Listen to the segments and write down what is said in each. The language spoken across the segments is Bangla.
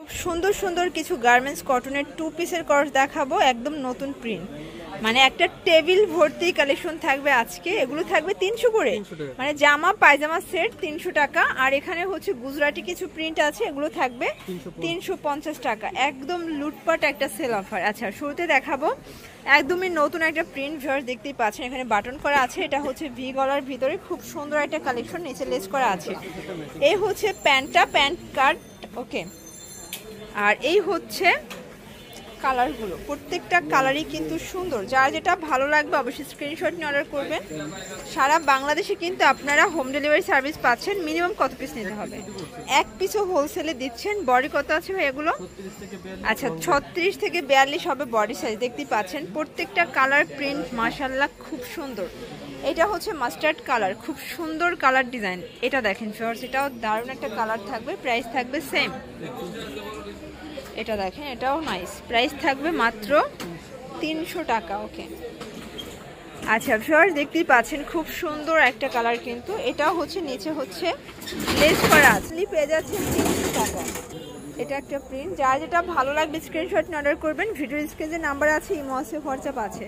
খুব সুন্দর সুন্দর কিছু গার্মেন্টস কটনের 2 পিসের কর্স দেখাবো, একদম নতুন প্রিন্ট, মানে একটা টেবিল ভর্তি কালেকশন থাকবে আজকে। এগুলো থাকবে 300 করে, মানে জামা পায়জামা সেট 300 টাকা। আর এখানে হচ্ছে গুজরাটি কিছু প্রিন্ট আছে, এগুলো থাকবে 350 টাকা। একদম লুটপাট একটা সেল অফার। আচ্ছা, শুরুতে দেখাবো একদমই নতুন একটা প্রিন্ট, ভিউয়ার্স দেখতেই পাচ্ছেন এখানে বাটন করা আছে। এটা হচ্ছে ভি গলার ভিতরে খুব সুন্দর একটা কালেকশন, নিচে লেস করা আছে। এই হচ্ছে প্যান্টটা, প্যান্ট কাট, ওকে। আর এই হচ্ছে কালারগুলো, প্রত্যেকটা কালারই কিন্তু সুন্দর। যার যেটা ভালো লাগবে অবশ্যই স্ক্রিনশট নিয়ে অর্ডার করবেন। সারা বাংলাদেশে কিন্তু আপনারা হোম ডেলিভারি সার্ভিস পাচ্ছেন। মিনিমাম কত পিস নিতে হবে? এক পিসও হোলসেলে দিচ্ছেন। বডি কত আছে ভাই এগুলো? আচ্ছা, 36 থেকে 42 হবে বডি সাইজ, দেখতেই পাচ্ছেন। প্রত্যেকটা কালার প্রিন্ট মাশাআল্লাহ খুব সুন্দর। এটা হচ্ছে মাস্টার্ড কালার, খুব সুন্দর কালার ডিজাইন। এটা দেখেন ফিওর্স, এটাও দারুণ একটা কালার থাকবে, প্রাইস থাকবে সেম। এটা দেখেন, এটাও নাইস, প্রাইস থাকবে মাত্র 300 টাকা, ওকে। আচ্ছা ফিওর্স দেখতেই পাচ্ছেন খুব সুন্দর একটা কালার, কিন্তু এটাও হচ্ছে নিচে হচ্ছে লেস করা আছে, পেয়ে যাচ্ছেন 300 টাকা। এটা একটা প্রিন্ট, যার যেটা ভালো লাগবে স্ক্রিনশট নিয়ে অর্ডার করবেন। ভিডিওর স্ক্রিনে যে নাম্বার আছে, ইমো আছে, হোয়াটসঅ্যাপ আছে,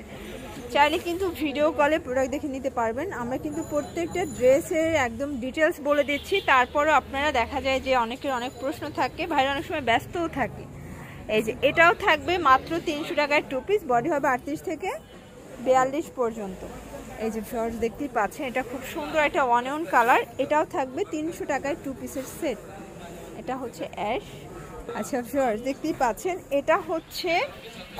চাইলে কিন্তু ভিডিও কলে প্রোডাক্ট দেখে নিতে পারবেন। আমরা কিন্তু প্রত্যেকটা ড্রেসের একদম ডিটেলস বলে দিচ্ছি, তারপরও আপনারা দেখা যায় যে অনেকের অনেক প্রশ্ন থাকে, ভাইরা অনেক সময় ব্যস্তও থাকে। এই যে এটাও থাকবে মাত্র 300 টাকায় 2 পিস, বডি হবে 38 থেকে 42 পর্যন্ত। এই যে ফিওর্স দেখতেই পাচ্ছেন, এটা খুব সুন্দর একটা অনিয়ন কালার, এটাও থাকবে 300 টাকায় 2 পিসের সেট। এটা হচ্ছে অ্যাশ। আচ্ছা ফিওর্স দেখতেই পাচ্ছেন, এটা হচ্ছে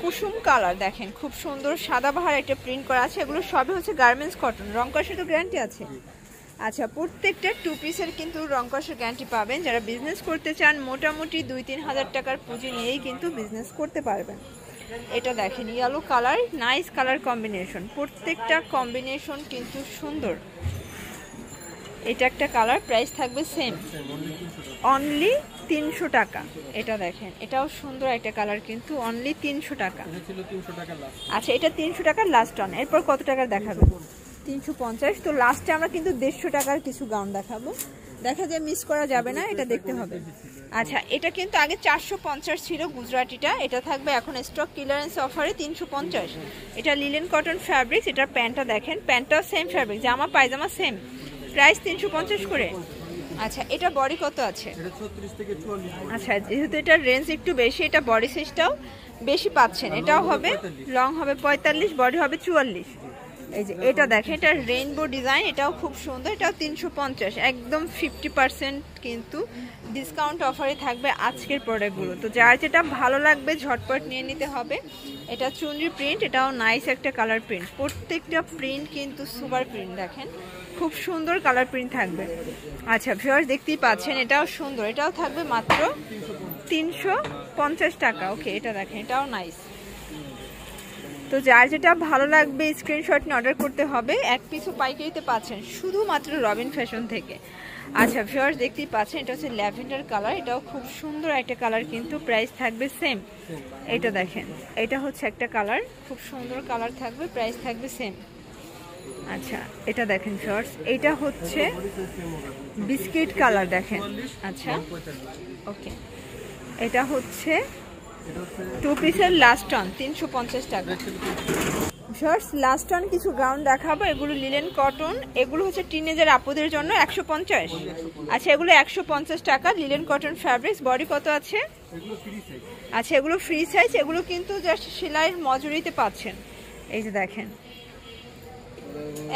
কুসুম কালার, দেখেন খুব সুন্দর সাদাবাহার একটা প্রিন্ট করা আছে। এগুলো সবই হচ্ছে গার্মেন্টস কটন, রং কষের তো গ্যারান্টি আছে। আচ্ছা, প্রত্যেকটা 2 পিসের কিন্তু রং কষের গ্যারান্টি পাবেন। যারা বিজনেস করতে চান মোটামুটি 2-3 হাজার টাকার পুঁজি নিয়েই কিন্তু বিজনেস করতে পারবেন। এটা দেখেন yellow colour, nice colour combination, প্রত্যেকটা কম্বিনেশন কিন্তু সুন্দর। এটা একটা কালার, প্রাইস থাকবে সেম, অনলি 300 টাকা। এটা দেখেন, এটাও সুন্দর একটা কালার, কিন্তু অনলি 300 টাকা। আচ্ছা, এটা 300 টাকার লাস্ট অন। এরপর কত টাকার দেখাবো? 350। তো লাস্টে আমরা কিন্তু 150 টাকার কিছু গাউন দেখাবো, দেখা যায় মিস করা যাবে না, এটা দেখতে হবে। আচ্ছা, এটা কিন্তু আগে 450 ছিল গুজরাটিটা, এটা থাকবে এখন স্টক ক্লিয়ারেন্স অফারে 350। এটা লিলেন কটন ফ্যাব্রিক্স। এটার প্যান্টটা দেখেন, প্যান্টটাও সেম ফ্যাব্রিক, জামা পায়জামা সেম, প্রাইস 350 করে। আচ্ছা, এটা বডি কত আছে? আচ্ছা, যেহেতু এটার রেঞ্জ একটু বেশি, এটা বডি সাইজটাও বেশি পাচ্ছেন। এটাও হবে লং হবে 45, বডি হবে 44। এই যে এটা দেখেন, এটা রেইনবো ডিজাইন, এটাও খুব সুন্দর, এটাও 350, একদম 50% কিন্তু ডিসকাউন্ট অফারে থাকবে আজকের প্রোডাক্টগুলো। তো যার যেটা ভালো লাগবে ঝটপট নিয়ে নিতে হবে। এটা চুনরি প্রিন্ট, এটাও নাইস একটা কালার প্রিন্ট, প্রত্যেকটা প্রিন্ট কিন্তু সুপার প্রিন্ট, দেখেন খুব সুন্দর কালার প্রিন্ট থাকবে। আচ্ছা ভিউয়ার্স দেখতেই পাচ্ছেন, এটাও সুন্দর, এটাও থাকবে মাত্র 350 টাকা, ওকে। এটা দেখেন, এটাও নাইস। তো যার যেটা ভালো লাগবে স্ক্রিনশট নিয়ে অর্ডার করতে হবে। এক পিসও পাইকারিতে পাচ্ছেন শুধুমাত্র রবিন ফ্যাশন থেকে। আচ্ছা ভিউয়ার্স দেখতেই পাচ্ছেন, এটা হচ্ছে ল্যাভেন্ডার কালার, এটাও খুব সুন্দর একটা কালার, কিন্তু প্রাইস থাকবে সেম। এটা দেখেন, এটা হচ্ছে একটা কালার, খুব সুন্দর কালার থাকবে, প্রাইস থাকবে সেম। আচ্ছা, এটা দেখেন ভিউয়ার্স, এটা হচ্ছে বিস্কিট কালার, দেখেন। আচ্ছা ওকে, এটা হচ্ছে 2 পিসের লাস্ট অন 350 টাকা। শর্টস লাস্ট অন কিছু গাউন দেখাবো, এগুলো লিলেন কটন, এগুলো হচ্ছে টিনেজার আপুদের জন্য 150। আচ্ছা, এগুলো 150 টাকা, লিলেন কটন ফ্যাব্রিক্স। বডি কত আছে? আচ্ছা, এগুলো ফ্রি সাইজ, এগুলো কিন্তু জাস্ট সেলাইয়ের মজুরিতে পাচ্ছেন। এই যে দেখেন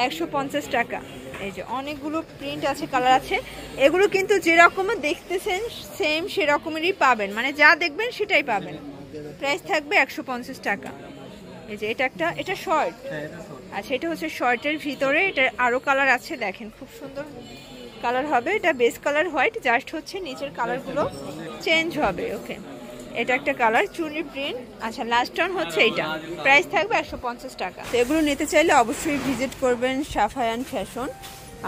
150 টাকা। এই যে অনেকগুলো প্রিন্ট আছে, কালার আছে, এগুলো কিন্তু যেরকম দেখতেছেন সেম সেরকমেরই পাবেন, মানে যা দেখবেন সেটাই পাবেন। প্রাইস থাকবে 150 টাকা। এই যে এটা একটা, এটা শর্ট। আচ্ছা, এটা হচ্ছে শর্টের ভিতরে, এটা আরো কালার আছে, দেখেন খুব সুন্দর কালার হবে। এটা বেস কালার হোয়াইট, জাস্ট হচ্ছে নিচের কালারগুলো চেঞ্জ হবে, ওকে। এটা একটা কালার, চুনি প্রিন্ট। আচ্ছা, লাস্ট অন হচ্ছে এটা, প্রাইস থাকবে 150 টাকা। তো এগুলো নিতে চাইলে অবশ্যই ভিজিট করবেন সাফায়ান ফ্যাশন।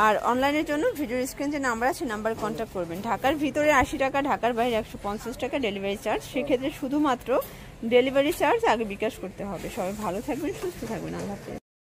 আর অনলাইনের জন্য ভিডিওর স্ক্রিন যে নাম্বার আছে, নাম্বার কন্ট্যাক্ট করবেন। ঢাকার ভিতরে 80 টাকা, ঢাকার বাইরে 150 টাকা ডেলিভারি চার্জ। সেক্ষেত্রে শুধুমাত্র ডেলিভারি চার্জ আগে বিকাশ করতে হবে। সবাই ভালো থাকবেন, সুস্থ থাকবেন, আল্লাহ হাফেজ।